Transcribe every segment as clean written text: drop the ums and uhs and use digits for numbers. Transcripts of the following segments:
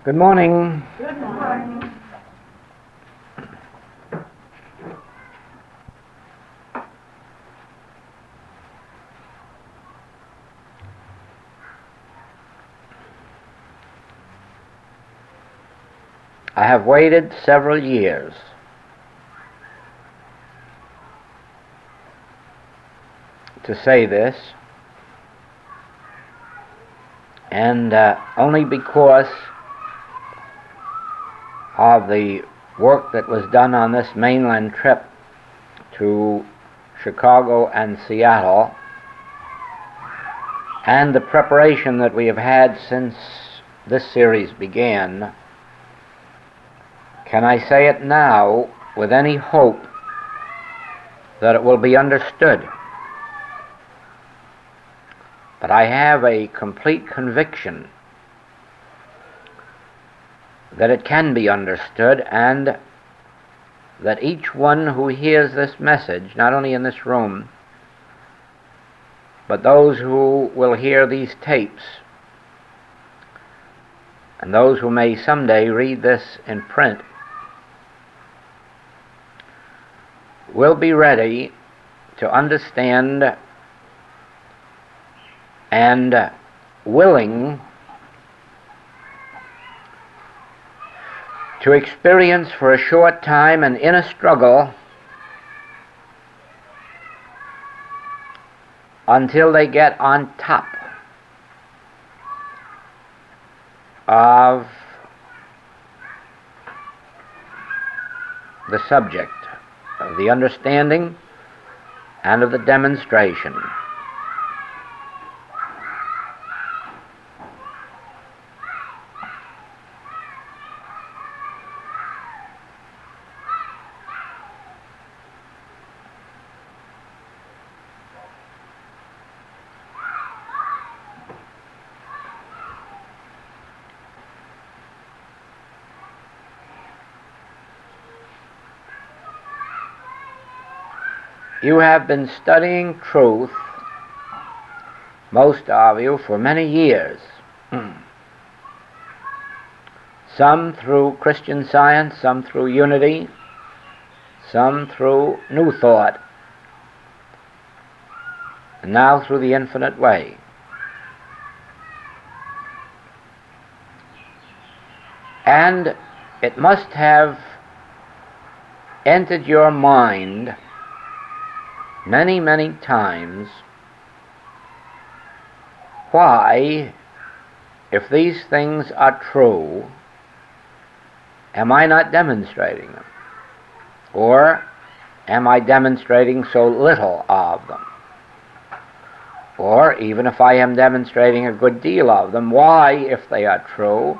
Good morning. Good morning. I have waited several years to say this, and only because of the work that was done on this mainland trip to Chicago and Seattle, and the preparation that we have had since this series began, can I say it now with any hope that it will be understood. But I have a complete conviction that it can be understood, and that each one who hears this message, not only in this room, but those who will hear these tapes, and those who may someday read this in print, will be ready to understand and willing to experience for a short time an inner struggle until they get on top of the subject of the understanding and of the demonstration. You have been studying truth, most of you, for many years. Some through Christian Science, some through Unity, some through New Thought, and now through the Infinite Way. And it must have entered your mind many, many times why, if these things are true, am I not demonstrating them? Or am I demonstrating so little of them? Or even if I am demonstrating a good deal of them, why, if they are true,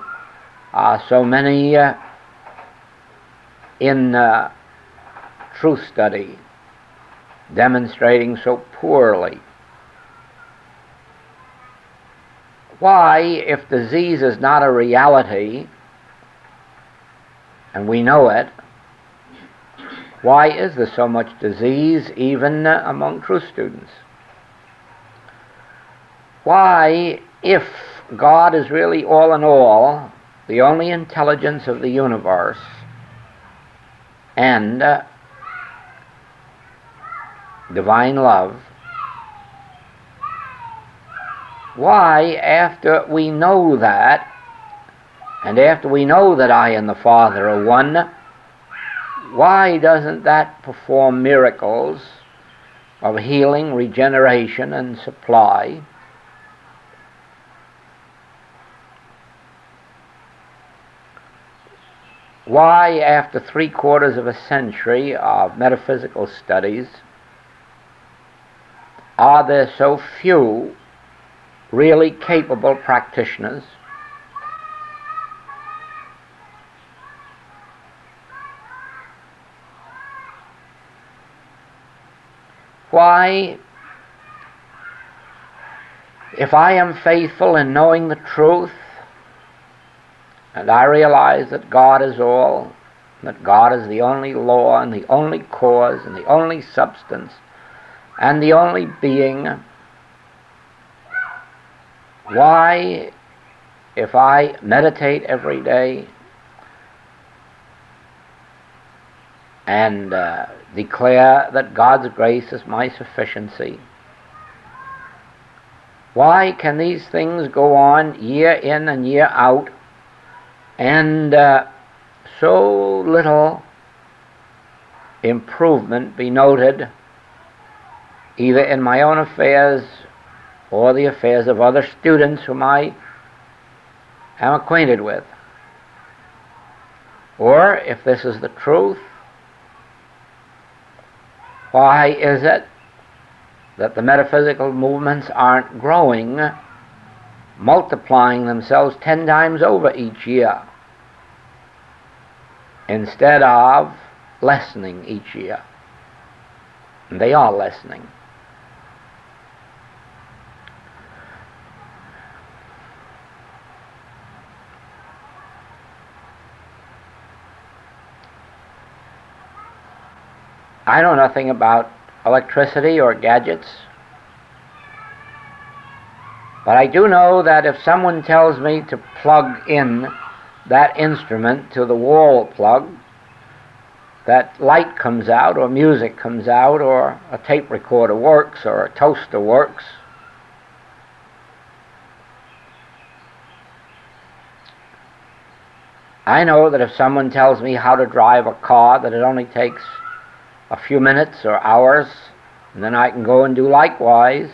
are so many in truth study demonstrating so poorly? Why, if disease is not a reality, and we know it, why is there so much disease even among truth students? Why, if God is really all in all, the only intelligence of the universe, and divine love, why, after we know that, and after we know that I and the Father are one, why doesn't that perform miracles of healing, regeneration, and supply? Why, after 3/4 of a century of metaphysical studies, are there so few really capable practitioners? Why, if I am faithful in knowing the truth, and I realize that God is all, that God is the only law and the only cause and the only substance and the only being, why if I meditate every day and declare that God's grace is my sufficiency, why can these things go on year in and year out and so little improvement be noted either in my own affairs or the affairs of other students whom I am acquainted with? Or, if this is the truth, why is it that the metaphysical movements aren't growing, multiplying themselves 10 times over each year, instead of lessening each year? And they are lessening. I know nothing about electricity or gadgets, but I do know that if someone tells me to plug in that instrument to the wall plug, that light comes out, or music comes out, or a tape recorder works, or a toaster works. I know that if someone tells me how to drive a car, that it only takes a few minutes or hours, and then I can go and do likewise.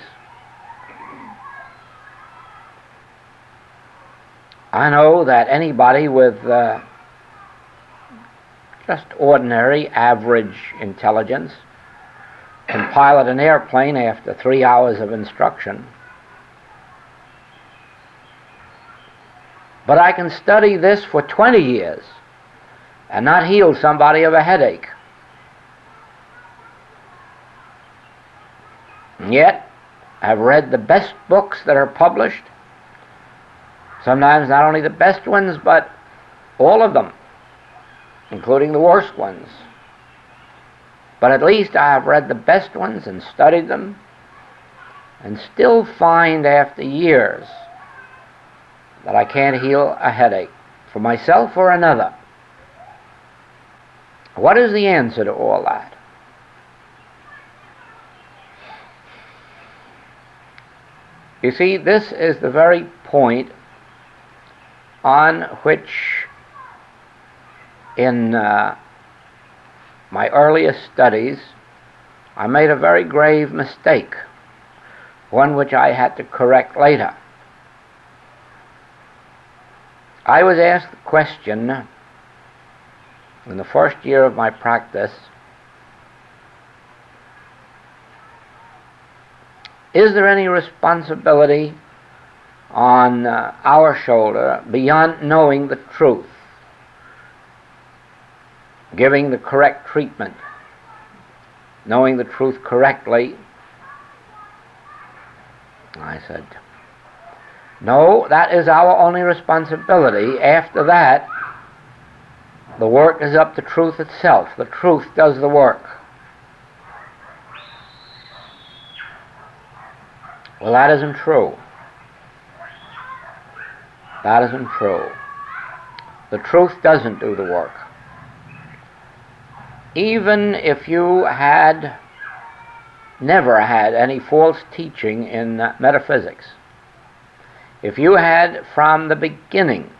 I know that anybody with just ordinary, average intelligence can pilot an airplane after 3 hours of instruction. But I can study this for 20 years and not heal somebody of a headache. And yet, I've read the best books that are published, sometimes not only the best ones, but all of them, including the worst ones. But at least I have read the best ones and studied them, and still find after years that I can't heal a headache for myself or another. What is the answer to all that? You see, this is the very point on which in my earliest studies I made a very grave mistake, one which I had to correct later. I was asked the question in the first year of my practice, is there any responsibility on our shoulder beyond knowing the truth, giving the correct treatment, knowing the truth correctly? I said, no, that is our only responsibility. After that, the work is up to truth itself. The truth does the work. Well, that isn't true. That isn't true. The truth doesn't do the work. Even if you had never had any false teaching in metaphysics, if you had from the beginning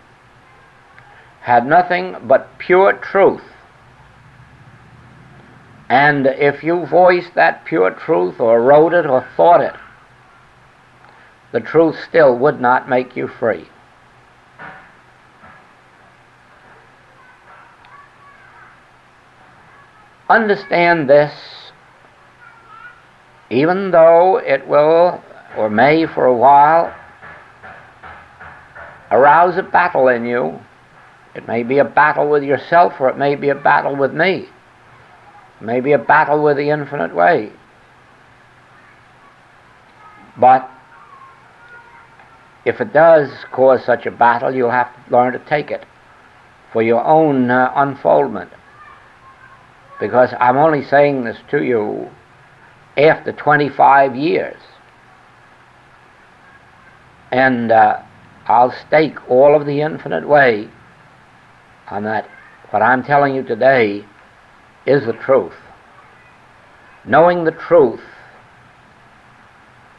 had nothing but pure truth, and if you voiced that pure truth or wrote it or thought it, the truth still would not make you free. Understand this, even though it will, or may for a while, arouse a battle in you. It may be a battle with yourself, or it may be a battle with me. It may be a battle with the infinite way. But if it does cause such a battle, you'll have to learn to take it for your own unfoldment. Because I'm only saying this to you after 25 years. And I'll stake all of the infinite way on that. What I'm telling you today is the truth. Knowing the truth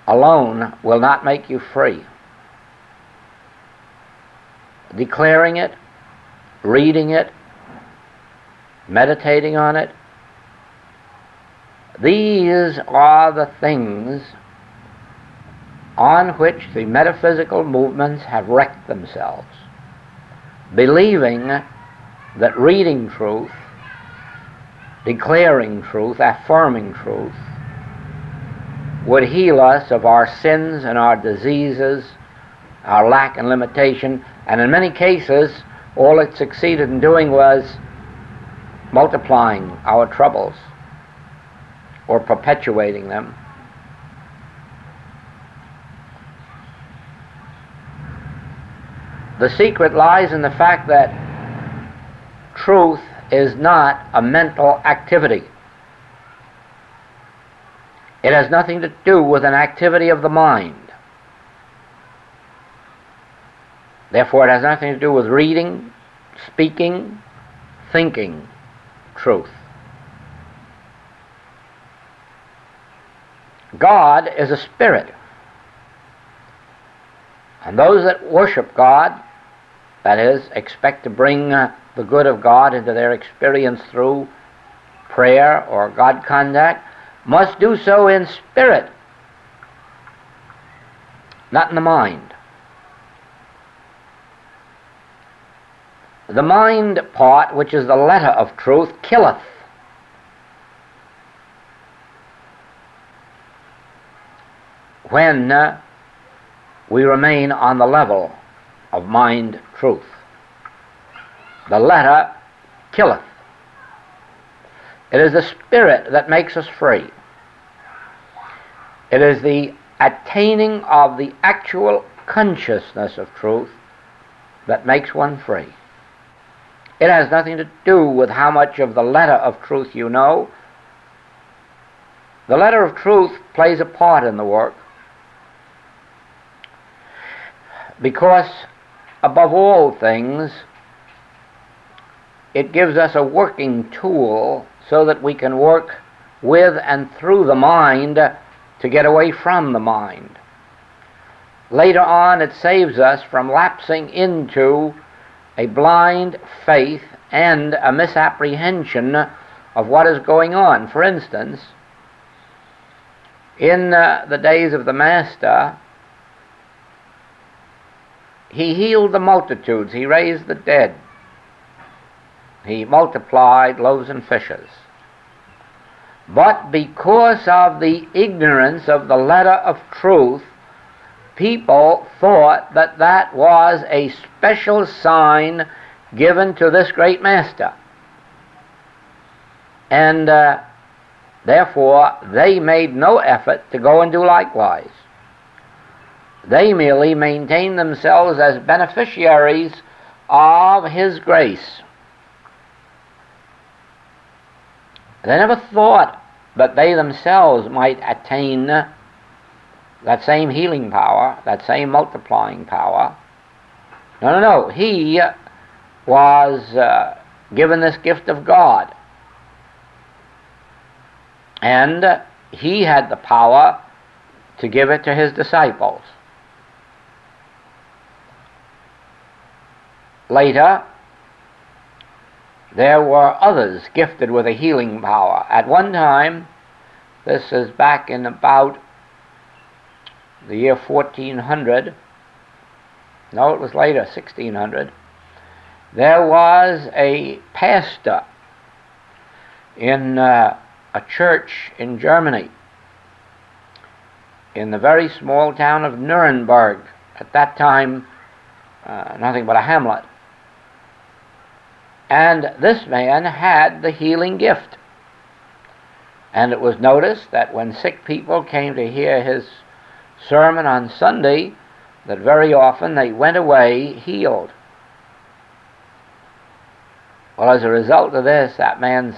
alone will not make you free. Declaring it, reading it, meditating on it, these are the things on which the metaphysical movements have wrecked themselves, believing that reading truth, declaring truth, affirming truth, would heal us of our sins and our diseases, our lack and limitation, and in many cases all it succeeded in doing was multiplying our troubles or perpetuating them. The secret lies in the fact that truth is not a mental activity. It has nothing to do with an activity of the mind. Therefore, it has nothing to do with reading, speaking, thinking truth. God is a spirit. And those that worship God, that is, expect to bring the good of God into their experience through prayer or God contact, must do so in spirit, not in the mind. The mind part, which is the letter of truth, killeth. When we remain on the level of mind truth. The letter killeth. It is the spirit that makes us free. It is the attaining of the actual consciousness of truth that makes one free. It has nothing to do with how much of the letter of truth you know. The letter of truth plays a part in the work because, above all things, it gives us a working tool so that we can work with and through the mind to get away from the mind. Later on, it saves us from lapsing into a blind faith and a misapprehension of what is going on. For instance, in the days of the Master, he healed the multitudes, he raised the dead, he multiplied loaves and fishes. But because of the ignorance of the letter of truth, people thought that that was a special sign given to this great Master. And therefore, they made no effort to go and do likewise. They merely maintained themselves as beneficiaries of his grace. They never thought that they themselves might attain that same healing power, that same multiplying power. No. He was given this gift of God. And he had the power to give it to his disciples. Later, there were others gifted with a healing power. At one time, this is back in about the year 1400, no, it was later, 1600, there was a pastor in a church in Germany, in the very small town of Nuremberg, at that time nothing but a hamlet. And this man had the healing gift. And it was noticed that when sick people came to hear his sermon on Sunday, that very often they went away healed. Well, as a result of this, that man's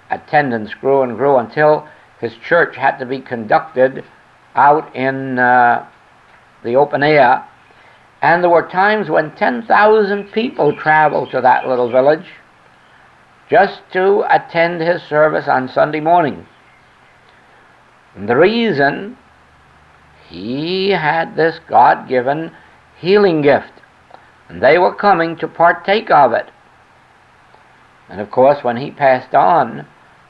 attendance grew and grew until his church had to be conducted out in the open air, And there were times when 10,000 people traveled to that little village just to attend his service on Sunday morning. And the reason, he had this God-given healing gift, and they were coming to partake of it. And of course, when he passed on,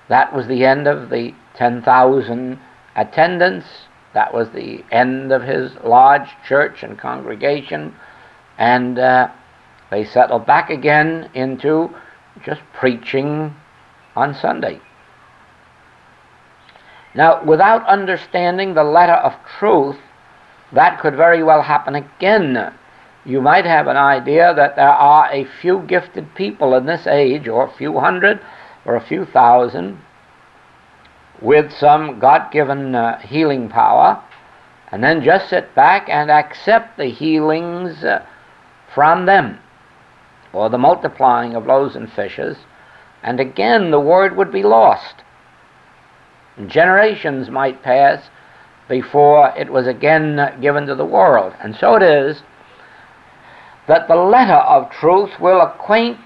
that was the end of the 10,000 attendants. That was the end of his large church and congregation, and they settled back again into just preaching on Sunday. Now, without understanding the letter of truth, that could very well happen again. You might have an idea that there are a few gifted people in this age, or a few hundred, or a few thousand, with some God-given healing power, and then just sit back and accept the healings from them, or the multiplying of loaves and fishes, and again the word would be lost. Generations might pass before it was again given to the world. And so it is that the letter of truth will acquaint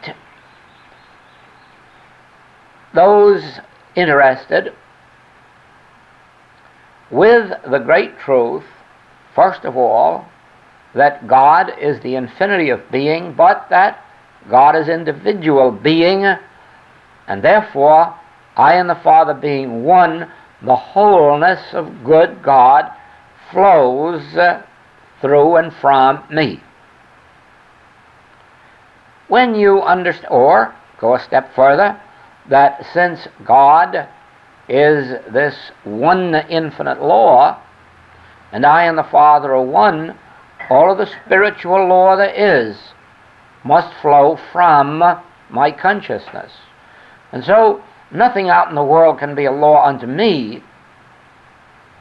those interested with the great truth, first of all, that God is the infinity of being, but that God is individual being, and therefore, I and the Father being one, the wholeness of good God flows through and from me. When you understand, or go a step further, that since God is this one infinite law, and I and the Father are one, all of the spiritual law there is must flow from my consciousness. And so, nothing out in the world can be a law unto me.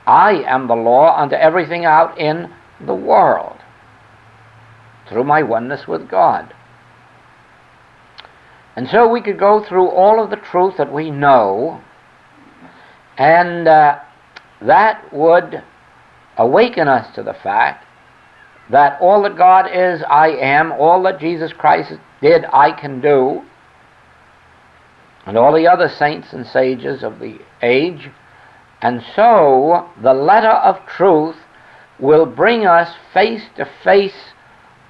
I am the law unto everything out in the world, through my oneness with God. And so we could go through all of the truth that we know, and that would awaken us to the fact that all that God is, I am, all that Jesus Christ did, I can do, and all the other saints and sages of the age. And so the letter of truth will bring us face to face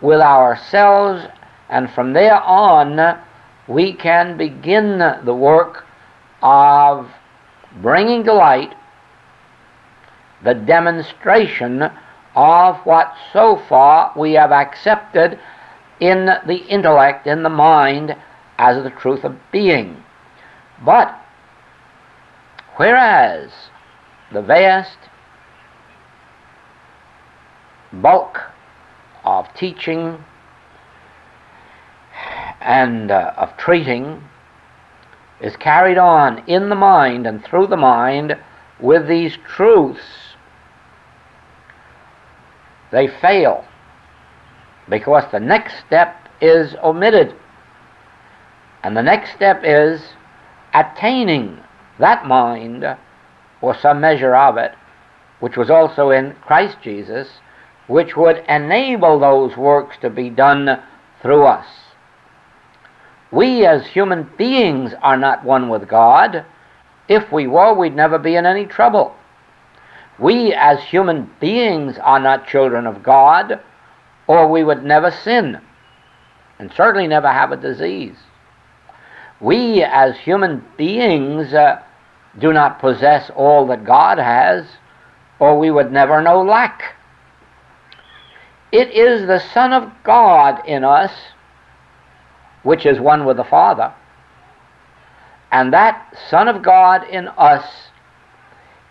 with ourselves, and from there on we can begin the work of bringing to light the demonstration of what so far we have accepted in the intellect, in the mind, as the truth of being. But whereas the vast bulk of teaching and of treating is carried on in the mind and through the mind with these truths, they fail because the next step is omitted. And the next step is attaining that mind, or some measure of it, which was also in Christ Jesus, which would enable those works to be done through us. We as human beings are not one with God. If we were, we'd never be in any trouble. We as human beings are not children of God, or we would never sin, and certainly never have a disease. We as human beings do not possess all that God has, or we would never know lack. It is the Son of God in us, which is one with the Father, and that Son of God in us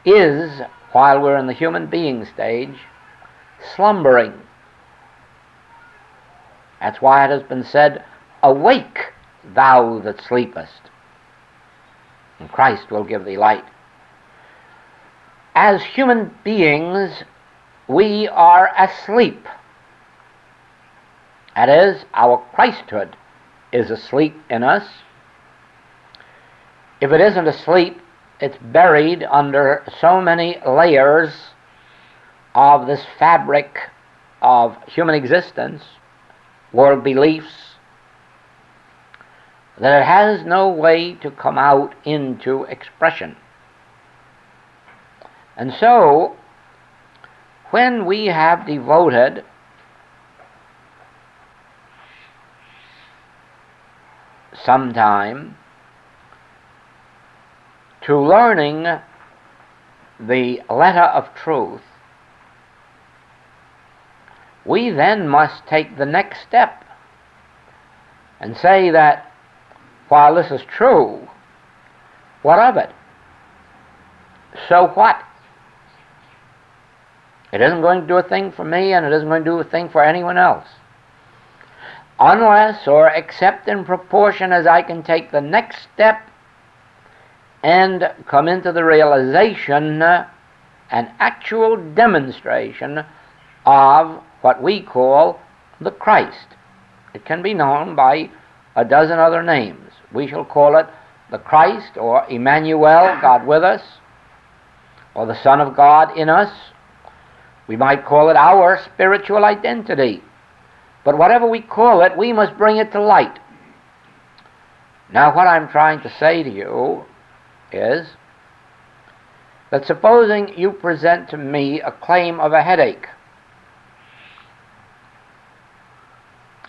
is, while we're in the human being stage, slumbering. That's why it has been said, "Awake, thou that sleepest, and Christ will give thee light." As human beings, we are asleep. That is, our Christhood is asleep in us. If it isn't asleep, it's buried under so many layers of this fabric of human existence, world beliefs, that it has no way to come out into expression. And so, when we have devoted some time to learning the letter of truth, we then must take the next step and say that while this is true, what of it? So what? It isn't going to do a thing for me, and it isn't going to do a thing for anyone else, unless or except in proportion as I can take the next step and come into the realization, an actual demonstration of what we call the Christ. It can be known by a dozen other names. We shall call it the Christ, or Emmanuel, God with us, or the Son of God in us. We might call it our spiritual identity. But whatever we call it, we must bring it to light. Now, what I'm trying to say to you is that supposing you present to me a claim of a headache,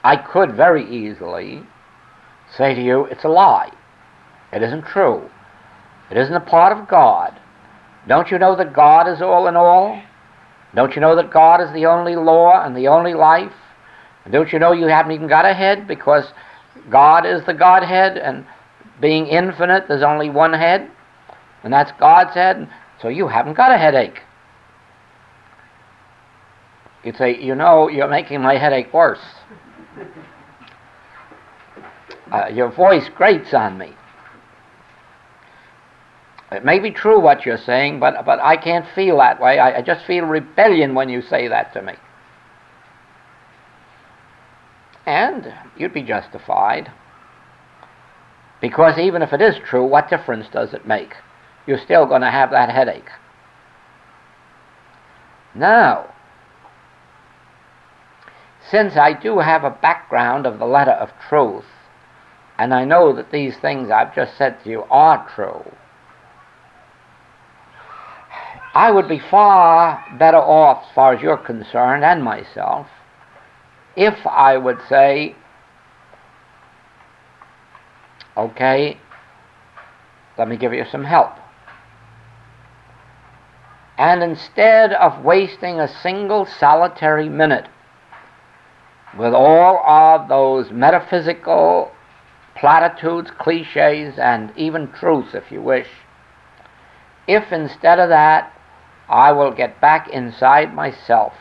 I could very easily say to you, it's a lie. It isn't true. It isn't a part of God. Don't you know that God is all in all? Don't you know that God is the only law and the only life? And don't you know you haven't even got a head, because God is the Godhead, and being infinite, there's only one head, and that's God's head, so you haven't got a headache. You'd say, you know, you're making my headache worse. Your voice grates on me. It may be true what you're saying, but I can't feel that way. I just feel rebellion when you say that to me. And you'd be justified, because even if it is true, what difference does it make? You're still going to have that headache. Now, since I do have a background of the letter of truth, and I know that these things I've just said to you are true, I would be far better off, as far as you're concerned, and myself, if I would say, okay, let me give you some help. And instead of wasting a single solitary minute with all of those metaphysical platitudes, cliches, and even truths, if you wish, if instead of that I will get back inside myself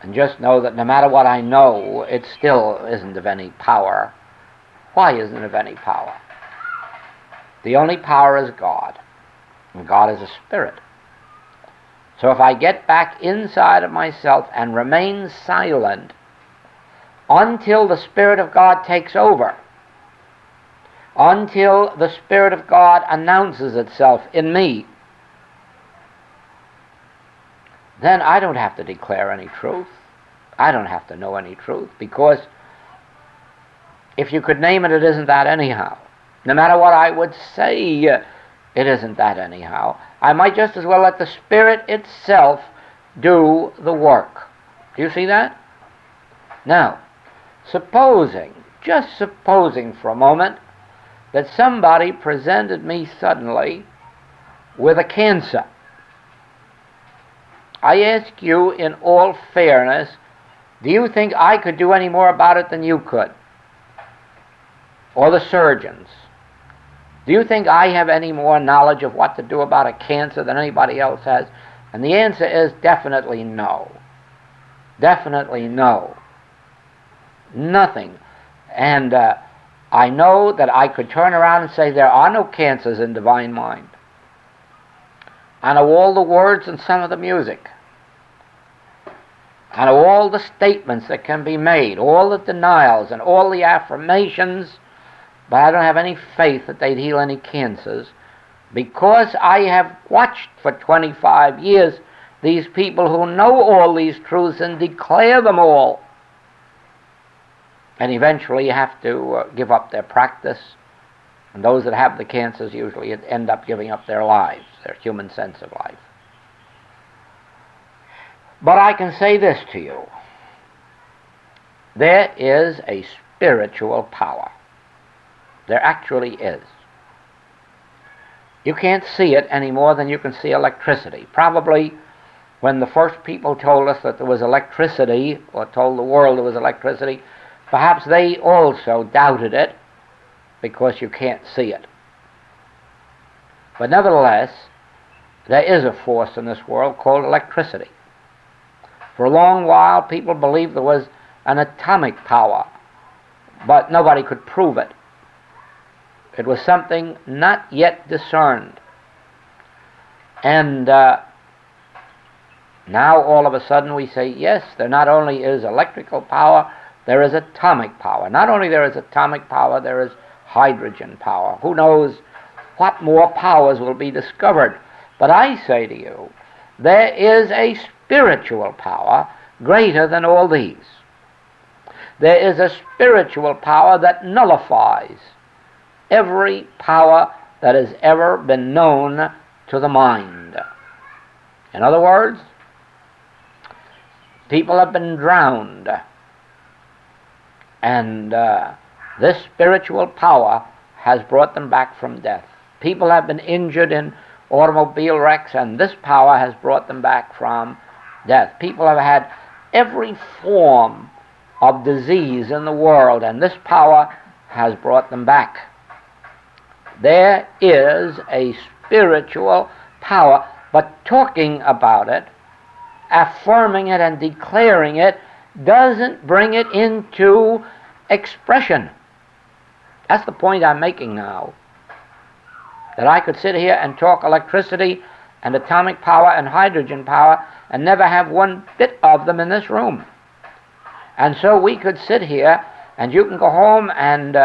and just know that no matter what I know, it still isn't of any power. Why isn't it of any power? The only power is God, and God is a spirit. So if I get back inside of myself and remain silent until the Spirit of God takes over, until the Spirit of God announces itself in me, then I don't have to declare any truth. I don't have to know any truth, because if you could name it, it isn't that anyhow. No matter what I would say, it isn't that anyhow. I might just as well let the Spirit itself do the work. Do you see that? Now, just supposing for a moment, that somebody presented me suddenly with a cancer. I ask you in all fairness, do you think I could do any more about it than you could? Or the surgeons? Do you think I have any more knowledge of what to do about a cancer than anybody else has? And the answer is definitely no. Definitely no. Nothing. And I know that I could turn around and say there are no cancers in divine mind. I know all the words and some of the music. I know all the statements that can be made, all the denials and all the affirmations, but I don't have any faith that they'd heal any cancers, because I have watched for 25 years these people who know all these truths and declare them all, and eventually have to give up their practice. And those that have the cancers usually end up giving up their lives, their human sense of life. But I can say this to you. There is a spiritual power. There actually is. You can't see it any more than you can see electricity. Probably when the first people told us that there was electricity, or told the world there was electricity, perhaps they also doubted it because you can't see it. But nevertheless, there is a force in this world called electricity. For a long while, people believed there was an atomic power, but nobody could prove it. It was something not yet discerned. And now all of a sudden we say, yes, there not only is electrical power, there is atomic power. Not only there is atomic power, there is hydrogen power. Who knows what more powers will be discovered? But I say to you, there is a spiritual power greater than all these. There is a spiritual power that nullifies every power that has ever been known to the mind. In other words, people have been drowned, and this spiritual power has brought them back from death. People have been injured in automobile wrecks, and this power has brought them back from death. People have had every form of disease in the world, and this power has brought them back. There is a spiritual power, but talking about it, affirming it and declaring it, doesn't bring it into expression. That's the point I'm making now. That I could sit here and talk electricity and atomic power and hydrogen power and never have one bit of them in this room. And so we could sit here, and you can go home and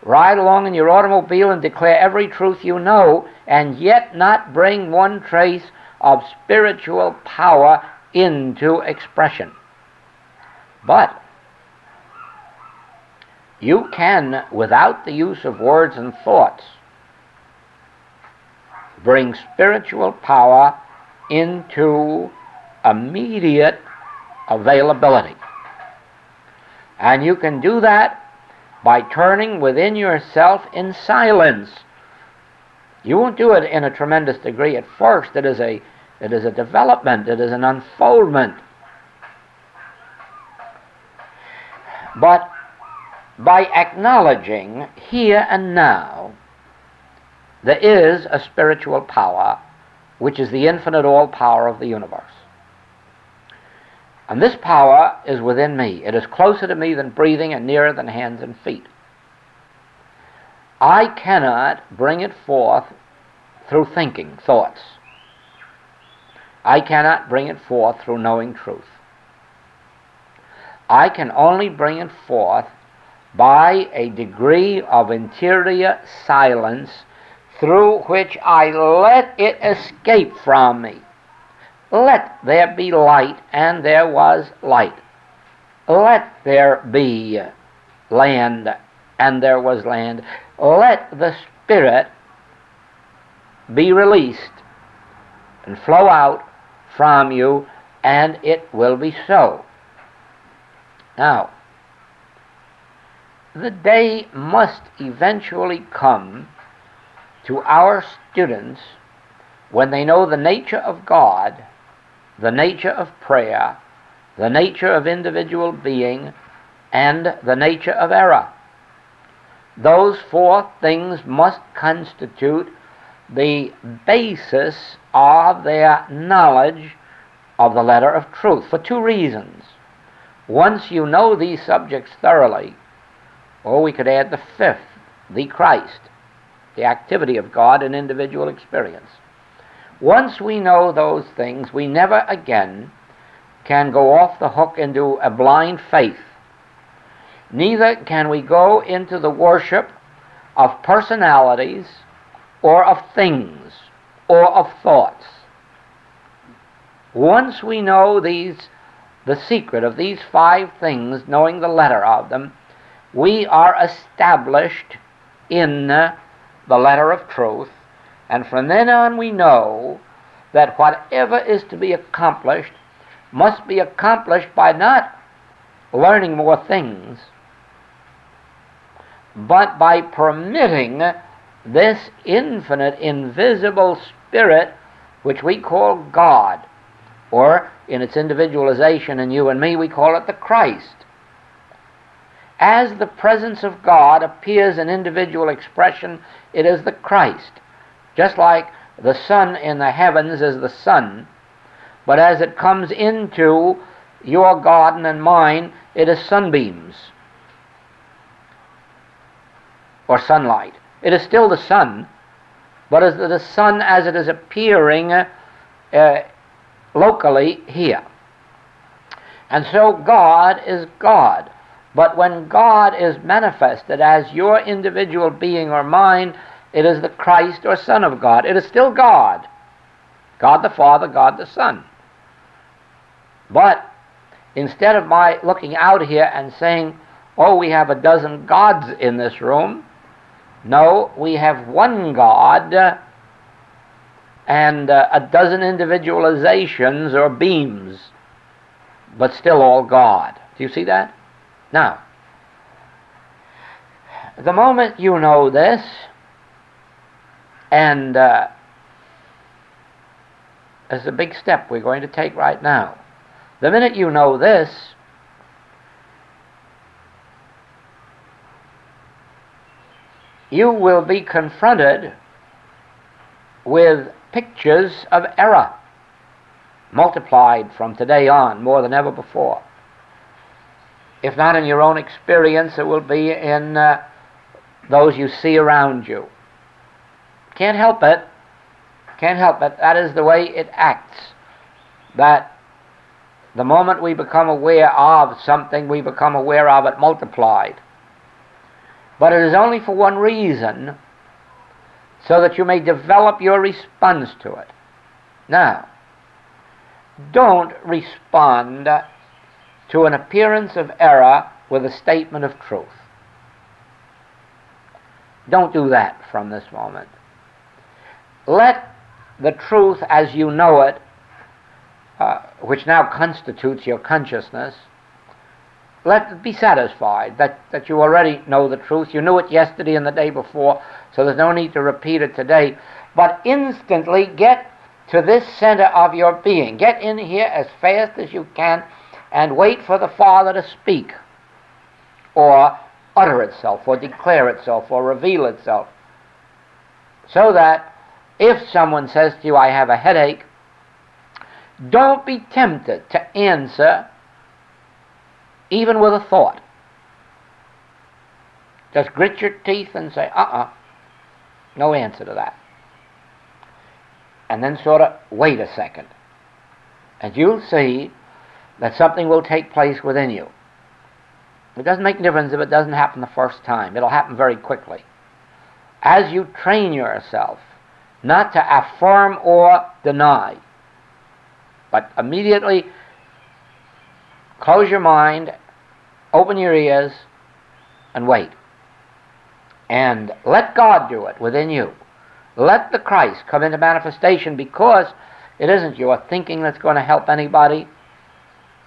ride along in your automobile and declare every truth you know, and yet not bring one trace of spiritual power into expression. But you can, without the use of words and thoughts, bring spiritual power into immediate availability. And you can do that by turning within yourself in silence. You won't do it in a tremendous degree at first. It is a development. It is an unfoldment. But by acknowledging here and now there is a spiritual power which is the infinite all power of the universe. And this power is within me. It is closer to me than breathing and nearer than hands and feet. I cannot bring it forth through thinking, thoughts. I cannot bring it forth through knowing truth. I can only bring it forth by a degree of interior silence through which I let it escape from me. Let there be light, and there was light. Let there be land, and there was land. Let the Spirit be released and flow out from you, and it will be so. Now, the day must eventually come to our students when they know the nature of God, the nature of prayer, the nature of individual being, and the nature of error. Those four things must constitute the basis of their knowledge of the letter of truth, for two reasons. Once you know these subjects thoroughly, or we could add the fifth, the Christ, the activity of God in individual experience. Once we know those things, we never again can go off the hook into a blind faith. Neither can we go into the worship of personalities or of things or of thoughts. Once we know the secret of these 5 things, knowing the letter of them, we are established in the letter of truth, and from then on we know that whatever is to be accomplished must be accomplished by not learning more things, but by permitting this infinite, invisible spirit, which we call God, or in its individualization in you and me, we call it the Christ. As the presence of God appears in individual expression, it is the Christ. Just like the sun in the heavens is the sun, but as it comes into your garden and mine, it is sunbeams or sunlight. It is still the sun, but as the sun as it is appearing locally here. And so God is God. But when God is manifested as your individual being or mine, it is the Christ or Son of God. It is still God. God the Father, God the Son. But instead of my looking out here and saying, oh, we have a dozen gods in this room, no, we have one God and a dozen individualizations or beams, but still all God. Do you see that? Now, the moment you know this, and it's a big step we're going to take right now. The minute you know this, you will be confronted with pictures of error, multiplied from today on more than ever before. If not in your own experience, it will be in those you see around you. Can't help it. Can't help it. That is the way it acts. That the moment we become aware of something, we become aware of it multiplied. But it is only for one reason, so that you may develop your response to it. Now, don't respond to an appearance of error with a statement of truth. Don't do that from this moment. Let the truth as you know it, which now constitutes your consciousness, let it be satisfied that you already know the truth. You knew it yesterday and the day before, so there's no need to repeat it today. But instantly get to this center of your being. Get in here as fast as you can and wait for the Father to speak or utter itself or declare itself or reveal itself, so that if someone says to you, I have a headache, don't be tempted to answer even with a thought. Just grit your teeth and say, no answer to that. And then sort of wait a second. And you'll see that something will take place within you. It doesn't make a difference if it doesn't happen the first time. It'll happen very quickly. As you train yourself not to affirm or deny, but immediately close your mind, open your ears, and wait. And let God do it within you. Let the Christ come into manifestation, because it isn't your thinking that's going to help anybody.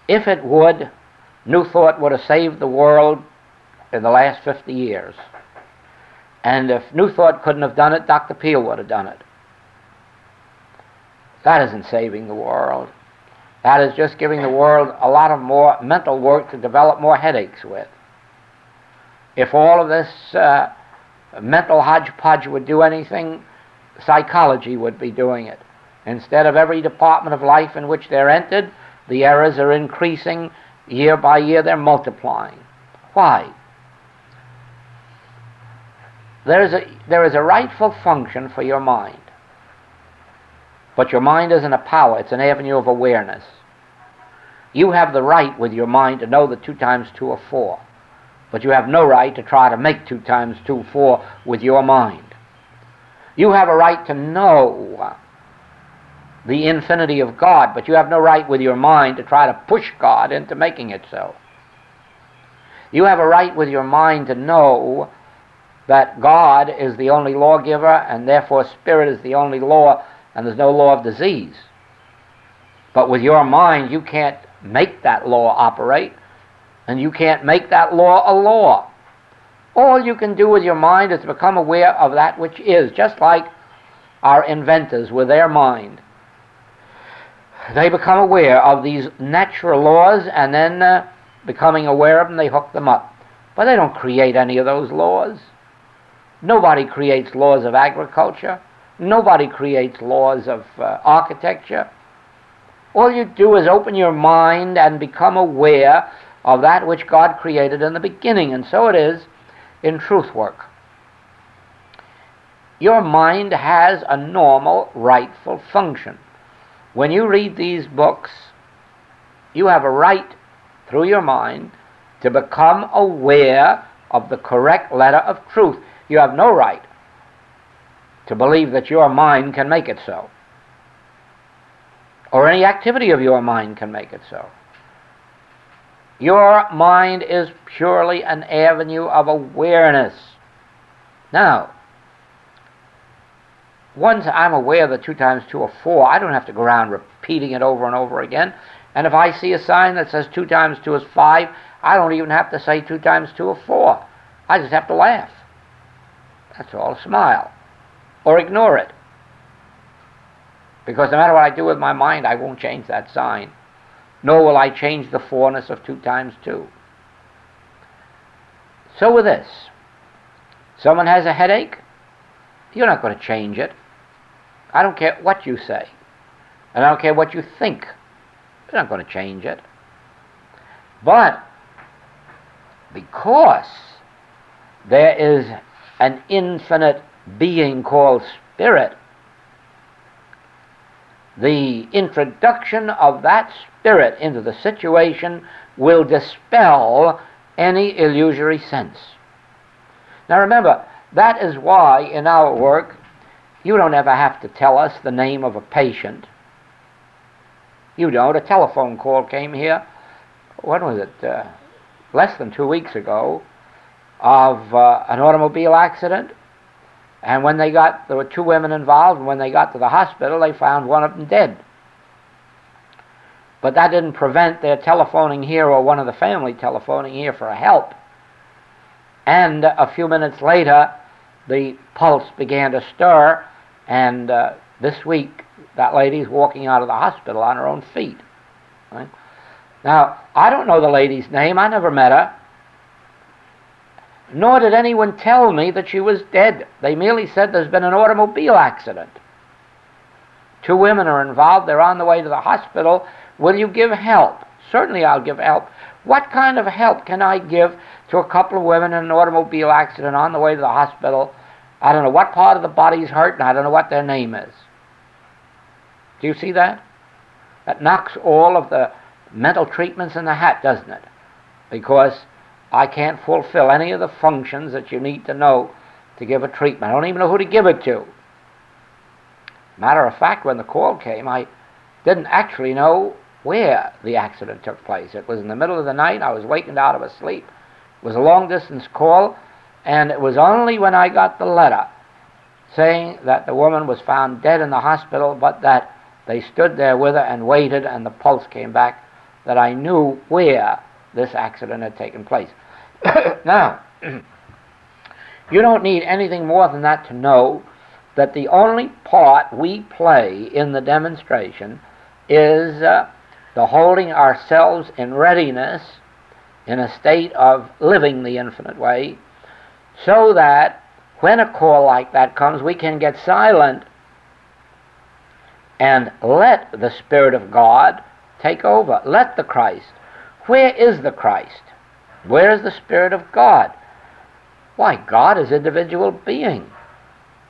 If it would, New Thought would have saved the world in the last 50 years. And if New Thought couldn't have done it, Dr. Peel would have done it. That isn't saving the world. That is just giving the world a lot of more mental work to develop more headaches with. If all of this mental hodgepodge would do anything, psychology would be doing it. Instead of every department of life in which they're entered, the errors are increasing year by year, they're multiplying. Why? There is a rightful function for your mind. But your mind isn't a power, it's an avenue of awareness. You have the right with your mind to know that 2 times 2 are 4. But you have no right to try to make 2 times 2 4 with your mind. You have a right to know the infinity of God, but you have no right with your mind to try to push God into making it so. You have a right with your mind to know that God is the only lawgiver, and therefore spirit is the only law, and there's no law of disease. But with your mind, you can't make that law operate, and you can't make that law a law. All you can do with your mind is to become aware of that which is, just like our inventors with their mind. They become aware of these natural laws, and then becoming aware of them, they hook them up. But they don't create any of those laws. Nobody creates laws of agriculture. Nobody creates laws of architecture. All you do is open your mind and become aware of that which God created in the beginning, and so it is in truth work. Your mind has a normal, rightful function. When you read these books, you have a right, through your mind, to become aware of the correct letter of truth. You have no right to believe that your mind can make it so, or any activity of your mind can make it so. Your mind is purely an avenue of awareness. Now, once I'm aware that 2 times 2 are 4, I don't have to go around repeating it over and over again. And if I see a sign that says 2 times 2 is 5, I don't even have to say 2 times 2 are 4. I just have to laugh. That's all. Smile. Or ignore it. Because no matter what I do with my mind, I won't change that sign. Nor will I change the 4-ness of 2 times 2. So with this, someone has a headache, you're not going to change it. I don't care what you say. And I don't care what you think. You're not going to change it. But because there is an infinite being called Spirit, the introduction of that Spirit into the situation will dispel any illusory sense. Now remember, that is why in our work you don't ever have to tell us the name of a patient. You don't. A telephone call came here, when was it, less than 2 weeks ago, of an automobile accident. And when there were 2 women involved, and when they got to the hospital, they found one of them dead. But that didn't prevent their telephoning here, or one of the family telephoning here for help. And a few minutes later, the pulse began to stir, and this week, that lady's walking out of the hospital on her own feet. Right? Now, I don't know the lady's name. I never met her. Nor did anyone tell me that she was dead. They merely said there's been an automobile accident. 2 women are involved. They're on the way to the hospital. Will you give help? Certainly I'll give help. What kind of help can I give to a couple of women in an automobile accident on the way to the hospital? I don't know what part of the body's hurt, and I don't know what their name is. Do you see that? That knocks all of the mental treatments in the hat, doesn't it? Because I can't fulfill any of the functions that you need to know to give a treatment. I don't even know who to give it to. Matter of fact, when the call came, I didn't actually know where the accident took place. It was in the middle of the night. I was wakened out of a sleep. It was a long-distance call, and it was only when I got the letter saying that the woman was found dead in the hospital, but that they stood there with her and waited, and the pulse came back, that I knew where this accident had taken place. Now, you don't need anything more than that to know that the only part we play in the demonstration is the holding ourselves in readiness, in a state of living the infinite way, so that when a call like that comes, we can get silent and let the Spirit of God take over. Let the Christ. Where is the Christ? Where is the Spirit of God? Why, God is individual being.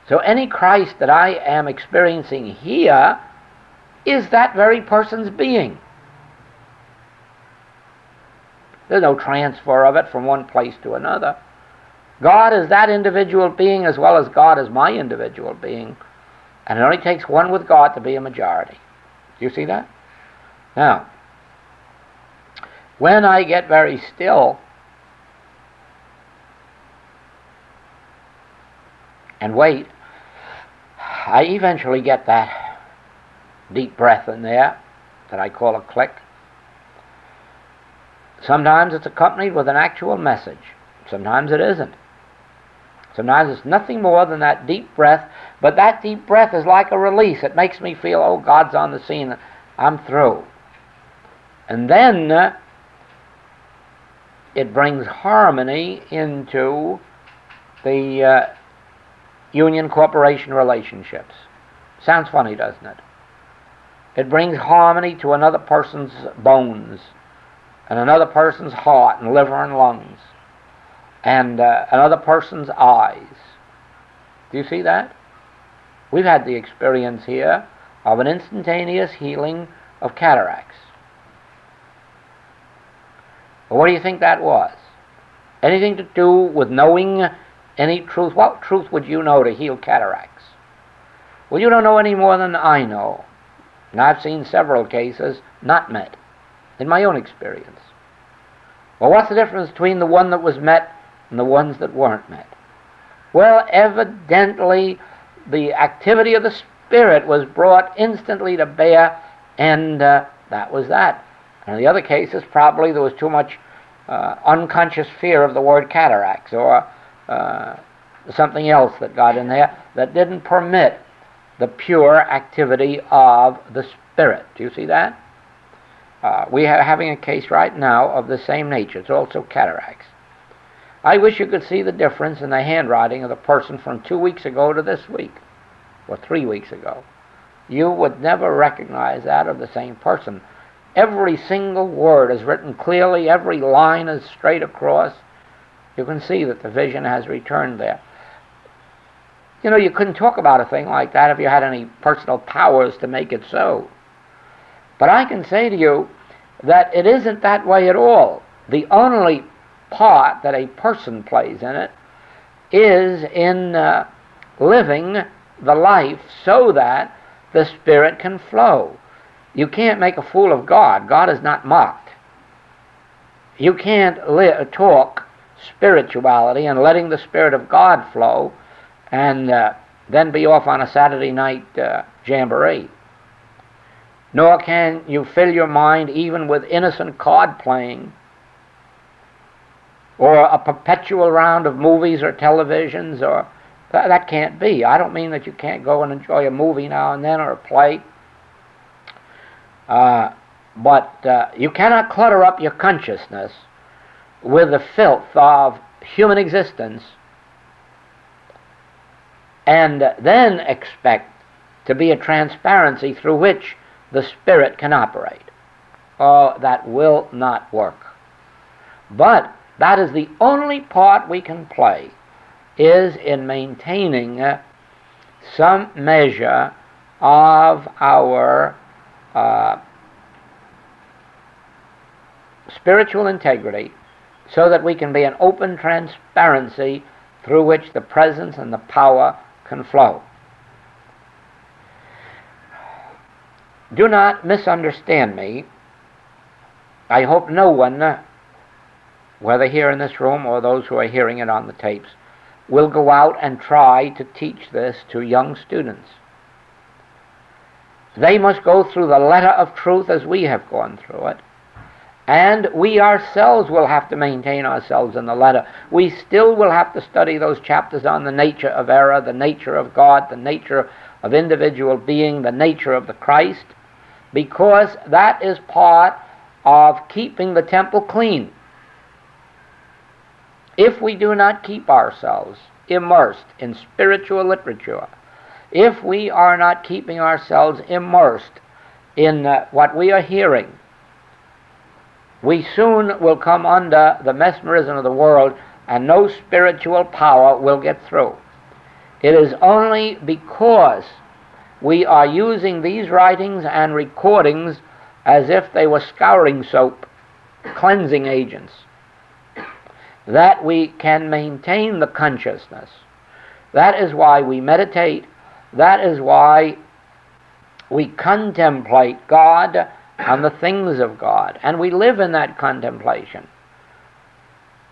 So any Christ that I am experiencing here is that very person's being. There's no transfer of it from one place to another. God is that individual being as well as God is my individual being. And it only takes one with God to be a majority. Do you see that? Now, when I get very still and wait, I eventually get that deep breath in there that I call a click. Sometimes it's accompanied with an actual message. Sometimes it isn't. Sometimes it's nothing more than that deep breath, but that deep breath is like a release. It makes me feel, oh, God's on the scene. I'm through. And then it brings harmony into the union corporation relationships. Sounds funny, doesn't it? It brings harmony to another person's bones and another person's heart and liver and lungs and another person's eyes. Do you see that? We've had the experience here of an instantaneous healing of cataracts. Well, what do you think that was? Anything to do with knowing any truth? What truth would you know to heal cataracts? Well, you don't know any more than I know. And I've seen several cases not met in my own experience. Well, what's the difference between the one that was met and the ones that weren't met? Well, evidently the activity of the Spirit was brought instantly to bear, and that was that. And in the other cases, probably there was too much unconscious fear of the word cataracts or something else that got in there that didn't permit the pure activity of the Spirit. Do you see that? We are having a case right now of the same nature. It's also cataracts. I wish you could see the difference in the handwriting of the person from 2 weeks ago to this week, or 3 weeks ago. You would never recognize that of the same person. Every single word is written clearly. Every line is straight across. You can see that the vision has returned there. You know, you couldn't talk about a thing like that if you had any personal powers to make it so. But I can say to you that it isn't that way at all. The only part that a person plays in it is in living the life so that the Spirit can flow. You can't make a fool of God. God is not mocked. You can't talk spirituality and letting the Spirit of God flow and then be off on a Saturday night jamboree. Nor can you fill your mind even with innocent card playing or a perpetual round of movies or televisions. Or that can't be. I don't mean that you can't go and enjoy a movie now and then or a play. But you cannot clutter up your consciousness with the filth of human existence and then expect to be a transparency through which the Spirit can operate. Oh, that will not work. But that is the only part we can play, is in maintaining some measure of our spiritual integrity so that we can be an open transparency through which the presence and the power can flow. Do not misunderstand me. I hope no one, whether here in this room or those who are hearing it on the tapes, will go out and try to teach this to young students. They must go through the letter of truth as we have gone through it, and we ourselves will have to maintain ourselves in the letter. We still will have to study those chapters on the nature of error, the nature of God, the nature of individual being, the nature of the Christ, because that is part of keeping the temple clean. If we do not keep ourselves immersed in spiritual literature, if we are not keeping ourselves immersed in what we are hearing, we soon will come under the mesmerism of the world and no spiritual power will get through. It is only because we are using these writings and recordings as if they were scouring soap, cleansing agents, that we can maintain the consciousness. That is why we meditate. That is why We contemplate God and the things of God, and we live in that contemplation.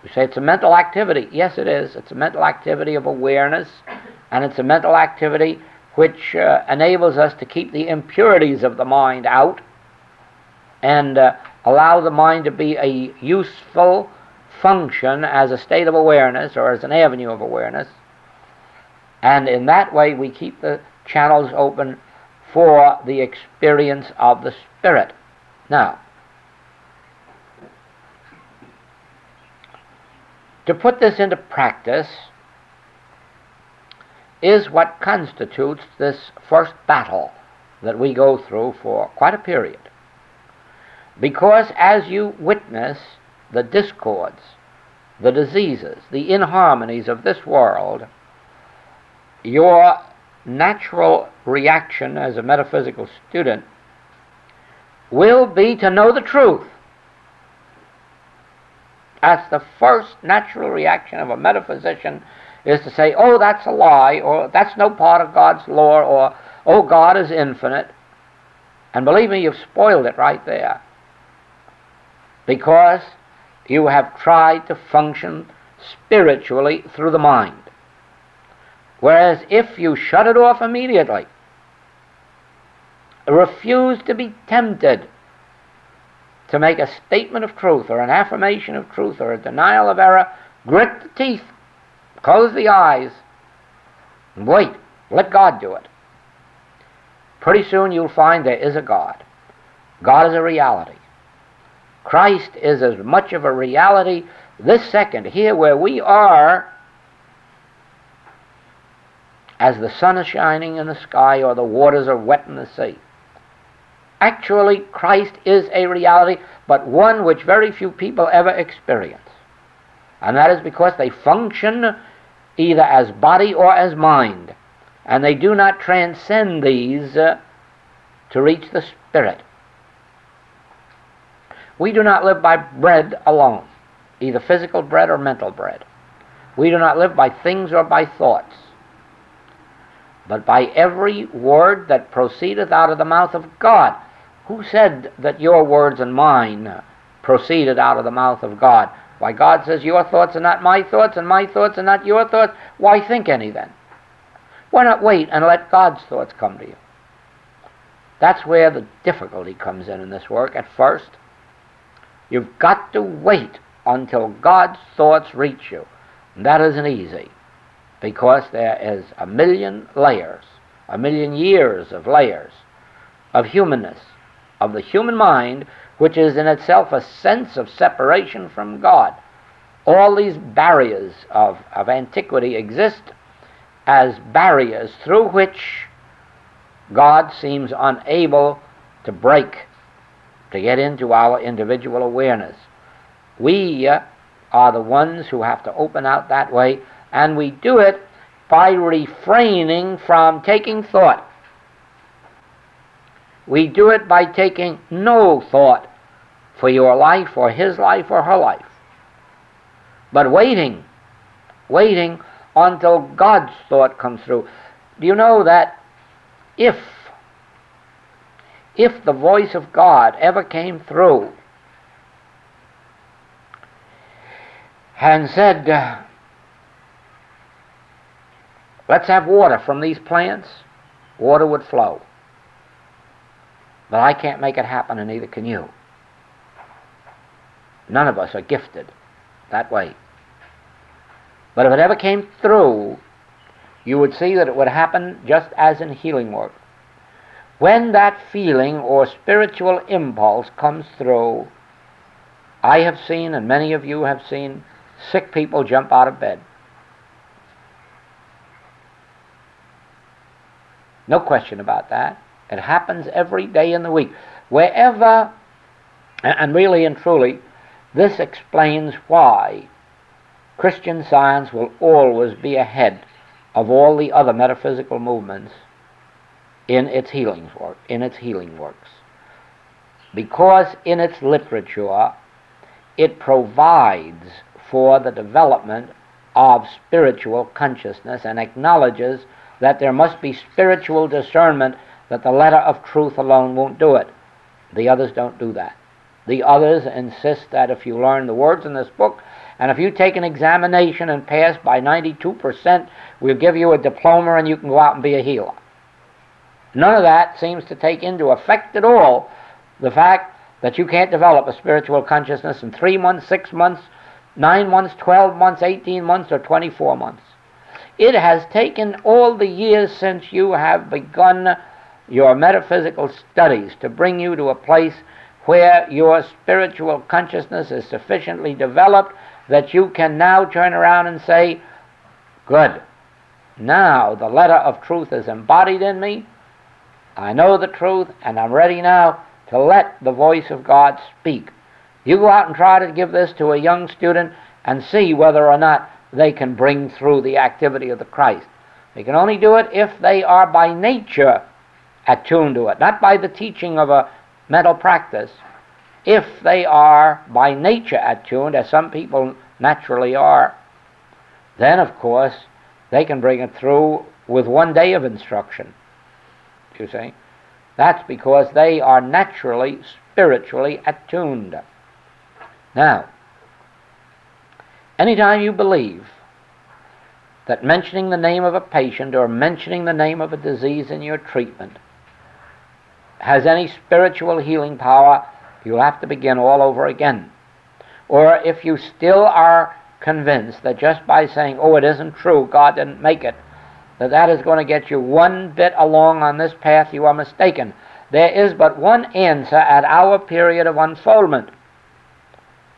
We say it's a mental activity. Yes, it is. It's a mental activity of awareness, and it's a mental activity which enables us to keep the impurities of the mind out and allow the mind to be a useful function as a state of awareness or as an avenue of awareness. And in that way we keep the channels open for the experience of the Spirit. Now, to put this into practice is what constitutes this first battle that we go through for quite a period. Because as you witness the discords, the diseases, the inharmonies of this world, your natural reaction as a metaphysical student will be to know the truth. That's the first natural reaction of a metaphysician, is to say, oh, that's a lie, or that's no part of God's law, or oh, God is infinite. And believe me, you've spoiled it right there, because you have tried to function spiritually through the mind. Whereas if you shut it off immediately, refuse to be tempted to make a statement of truth or an affirmation of truth or a denial of error, grit the teeth, close the eyes, and wait, let God do it. Pretty soon you'll find there is a God. God is a reality. Christ is as much of a reality this second here where we are as the sun is shining in the sky or the waters are wet in the sea. Actually, Christ is a reality, but one which very few people ever experience. And that is because they function either as body or as mind, and they do not transcend these to reach the Spirit. We do not live by bread alone, either physical bread or mental bread. We do not live by things or by thoughts, but by every word that proceedeth out of the mouth of God. Who said that your words and mine proceeded out of the mouth of God? Why, God says your thoughts are not my thoughts, and my thoughts are not your thoughts. Why think any then? Why not wait and let God's thoughts come to you? That's where the difficulty comes in this work at first. You've got to wait until God's thoughts reach you. And that isn't easy, because there is a million layers, a million years of layers of humanness, of the human mind, which is in itself a sense of separation from God. All these barriers of antiquity exist as barriers through which God seems unable to break, to get into our individual awareness. We are the ones who have to open out that way, and we do it by refraining from taking thought. We do it by taking no thought for your life or his life or her life, but waiting until God's thought comes through. Do you know that if the voice of God ever came through and said, let's have water from these plants, water would flow. But I can't make it happen, and neither can you. None of us are gifted that way. But if it ever came through, you would see that it would happen just as in healing work. When that feeling or spiritual impulse comes through, I have seen, and many of you have seen, sick people jump out of bed. No question about that. It happens every day in the week. Wherever, and really and truly, this explains why Christian Science will always be ahead of all the other metaphysical movements in its healing works. Because in its literature, it provides for the development of spiritual consciousness and acknowledges that there must be spiritual discernment that the letter of truth alone won't do it. The others don't do that. The others insist that if you learn the words in this book, and if you take an examination and pass by 92%, we'll give you a diploma and you can go out and be a healer. None of that seems to take into effect at all the fact that you can't develop a spiritual consciousness in 3 months, 6 months, 9 months, 12 months, 18 months, or 24 months. It has taken all the years since you have begun your metaphysical studies to bring you to a place where your spiritual consciousness is sufficiently developed that you can now turn around and say, good, now the letter of truth is embodied in me, I know the truth, and I'm ready now to let the voice of God speak. You go out and try to give this to a young student and see whether or not they can bring through the activity of the Christ. They can only do it if they are by nature attuned to it, not by the teaching of a mental practice. If they are by nature attuned, as some people naturally are, then of course they can bring it through with 1 day of instruction. You see? That's because they are naturally, spiritually attuned. Now, anytime you believe that mentioning the name of a patient or mentioning the name of a disease in your treatment has any spiritual healing power, you'll have to begin all over again. Or if you still are convinced that just by saying, oh, it isn't true, God didn't make it, that is going to get you one bit along on this path, you are mistaken. There is but one answer at our period of unfoldment.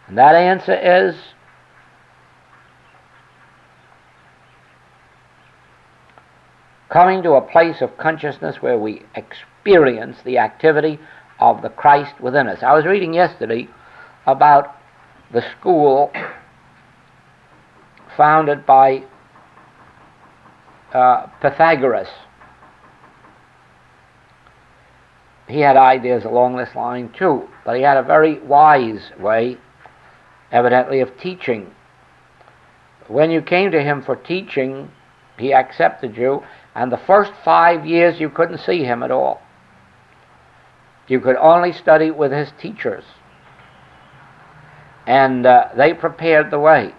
And that answer is coming to a place of consciousness where we experience the activity of the Christ within us. I was reading yesterday about the school founded by Pythagoras. He had ideas along this line too, but he had a very wise way, evidently, of teaching. When you came to him for teaching, he accepted you, and the first 5 years you couldn't see him at all. You could only study with his teachers, and they prepared the way.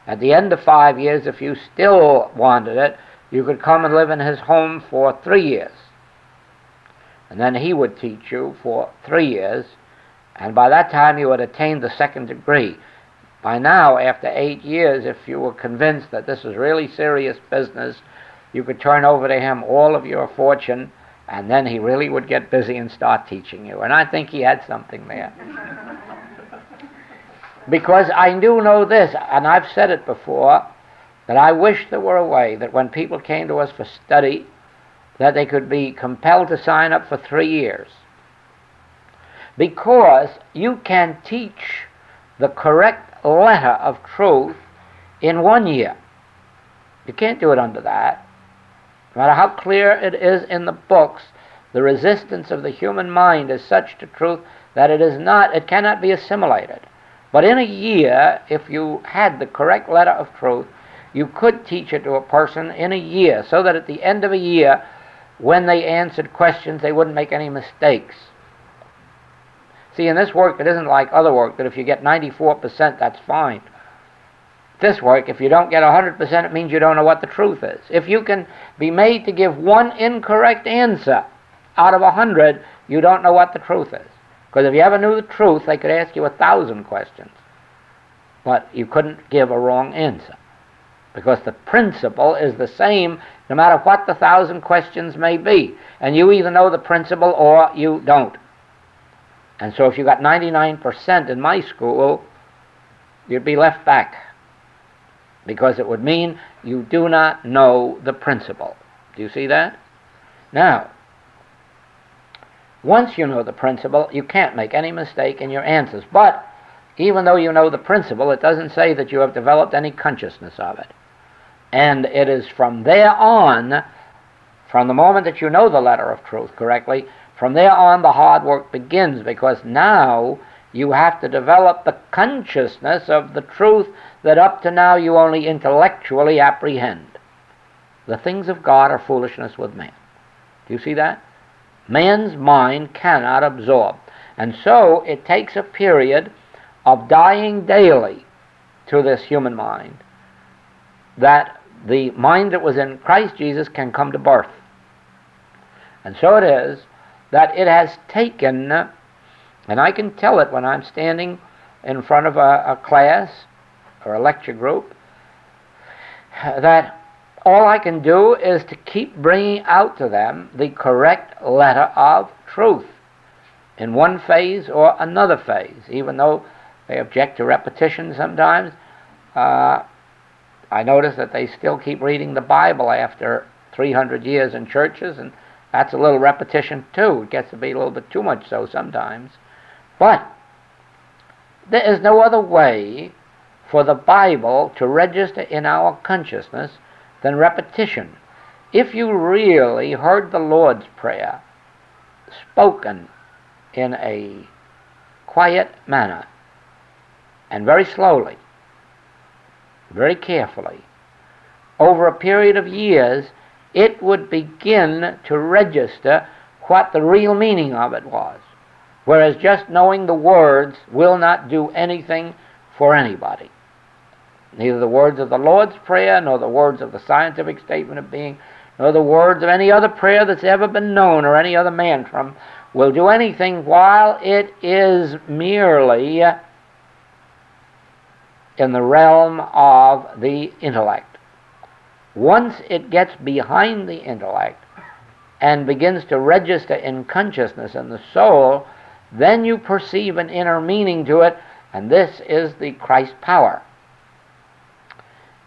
At the end of 5 years, if you still wanted it, you could come and live in his home for 3 years. And then he would teach you for 3 years, and by that time you had attained the second degree. By now, after 8 years, if you were convinced that this was really serious business, you could turn over to him all of your fortune, and then he really would get busy and start teaching you. And I think he had something there. Because I do know this, and I've said it before, that I wish there were a way that when people came to us for study, that they could be compelled to sign up for 3 years. Because you can teach the correct letter of truth in 1 year. You can't do it under that. No matter how clear it is in the books, the resistance of the human mind is such to truth that it cannot be assimilated. But in a year, if you had the correct letter of truth, you could teach it to a person in a year, so that at the end of a year, when they answered questions, they wouldn't make any mistakes. See, in this work, it isn't like other work, that if you get 94%, that's fine. This work, if you don't get 100%, it means you don't know what the truth is. If you can be made to give one incorrect answer out of 100, you don't know what the truth is. Because if you ever knew the truth, they could ask you 1,000 questions. But you couldn't give a wrong answer. Because the principle is the same no matter what the 1,000 questions may be. And you either know the principle or you don't. And so if you got 99% in my school, you'd be left back. Because it would mean you do not know the principle. Do you see that? Now, once you know the principle, you can't make any mistake in your answers. But even though you know the principle, it doesn't say that you have developed any consciousness of it. And it is from there on, from the moment that you know the letter of truth correctly, from there on the hard work begins, because now you have to develop the consciousness of the truth that up to now you only intellectually apprehend. The things of God are foolishness with man. Do you see that? man's mind cannot absorb. And so it takes a period of dying daily to this human mind, that the mind that was in Christ Jesus can come to birth. And so it is that it has taken, and I can tell it when I'm standing in front of a class or a lecture group, that all I can do is to keep bringing out to them the correct letter of truth in one phase or another phase, even though they object to repetition sometimes. I notice that they still keep reading the Bible after 300 years in churches, and that's a little repetition too. It gets to be a little bit too much so sometimes. But there is no other way for the Bible to register in our consciousness than repetition. If you really heard the Lord's Prayer spoken in a quiet manner and very slowly, very carefully, over a period of years, it would begin to register what the real meaning of it was. Whereas just knowing the words will not do anything for anybody. Neither the words of the Lord's Prayer, nor the words of the scientific statement of being, nor the words of any other prayer that's ever been known, or any other mantra, will do anything while it is merely in the realm of the intellect. Once it gets behind the intellect and begins to register in consciousness in the soul, then you perceive an inner meaning to it, and this is the Christ power.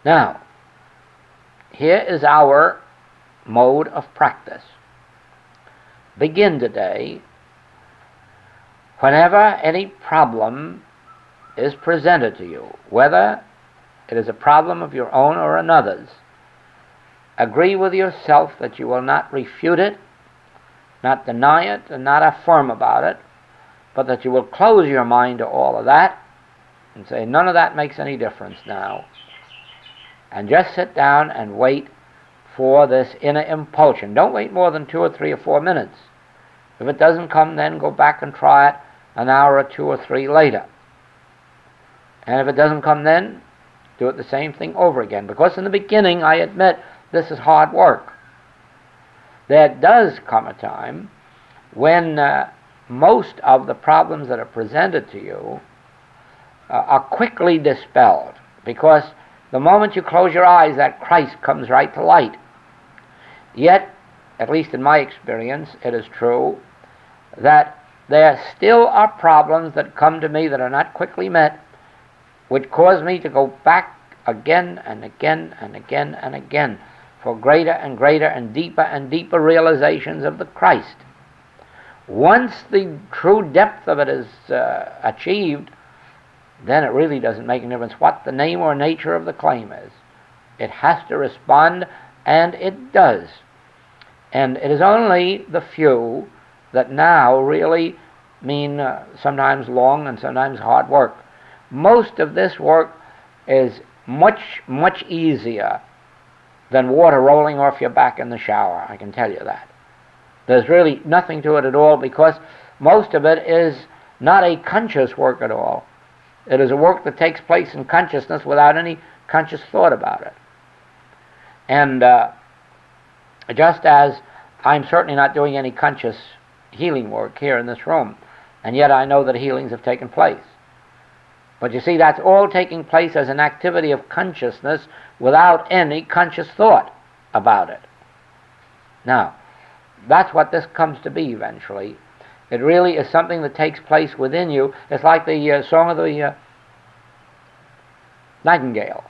Now, here is our mode of practice. Begin today, whenever any problem is presented to you, whether it is a problem of your own or another's, agree with yourself that you will not refute it, not deny it, and not affirm about it, but that you will close your mind to all of that and say, none of that makes any difference now. And just sit down and wait for this inner impulsion. Don't wait more than 2 or 3 or 4 minutes. If it doesn't come, then go back and try it an hour or 2 or 3 later. And if it doesn't come then, do it the same thing over again. Because in the beginning, I admit, this is hard work. There does come a time when most of the problems that are presented to you are quickly dispelled, because the moment you close your eyes, that Christ comes right to light. Yet, at least in my experience, it is true that there still are problems that come to me that are not quickly met, which cause me to go back again and again and again and again for greater and greater and deeper realizations of the Christ. Once the true depth of it is achieved, then it really doesn't make any difference what the name or nature of the claim is. It has to respond, and it does. And it is only the few that now really mean sometimes long and sometimes hard work. Most of this work is much, much easier than water rolling off your back in the shower, I can tell you that. There's really nothing to it at all, because most of it is not a conscious work at all. It is a work that takes place in consciousness without any conscious thought about it. And just as I'm certainly not doing any conscious healing work here in this room, and yet I know that healings have taken place. But you see, that's all taking place as an activity of consciousness without any conscious thought about it. Now, that's what this comes to be eventually. It really is something that takes place within you. It's like the song of the nightingale.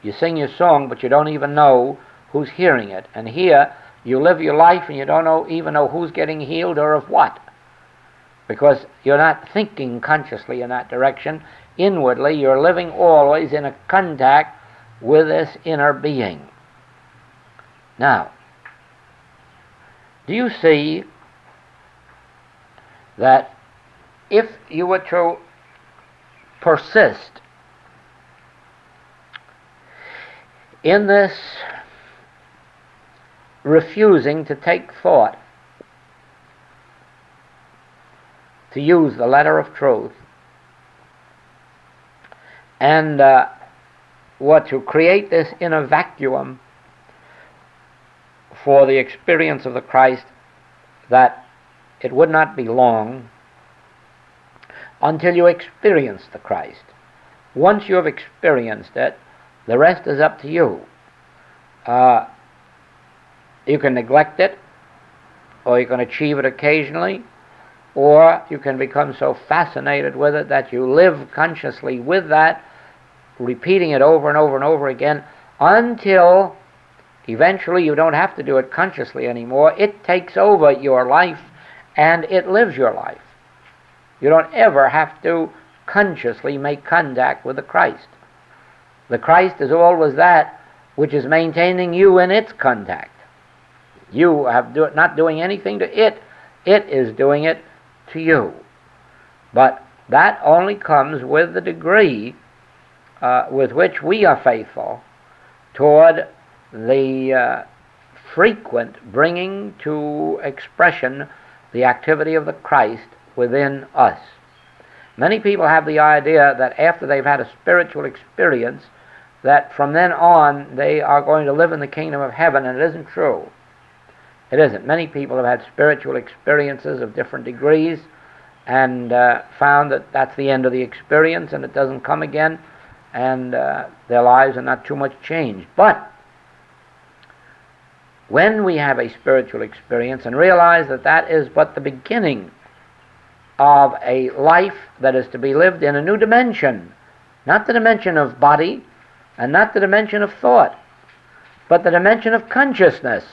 You sing your song, but you don't even know who's hearing it. And here, you live your life and you don't even know who's getting healed or of what. Because you're not thinking consciously in that direction. Inwardly, you're living always in a contact with this inner being. Now, do you see that if you were to persist in this refusing to take thought to use the letter of truth, and were to create this inner vacuum for the experience of the Christ, that it would not be long until you experience the Christ. Once you have experienced it, the rest is up to you. You can neglect it, or you can achieve it occasionally, or you can become so fascinated with it that you live consciously with that, repeating it over and over and over again, until eventually you don't have to do it consciously anymore. It takes over your life and it lives your life. You don't ever have to consciously make contact with the Christ. The Christ is always that which is maintaining you in its contact. You have not doing anything to it. It is doing it to you. But that only comes with the degree with which we are faithful toward the frequent bringing to expression the activity of the Christ within us. Many people have the idea that after they've had a spiritual experience, that from then on they are going to live in the kingdom of heaven, and it isn't true. It isn't. Many people have had spiritual experiences of different degrees and found that that's the end of the experience and it doesn't come again, and their lives are not too much changed. But when we have a spiritual experience and realize that that is but the beginning of a life that is to be lived in a new dimension, not the dimension of body and not the dimension of thought, but the dimension of consciousness,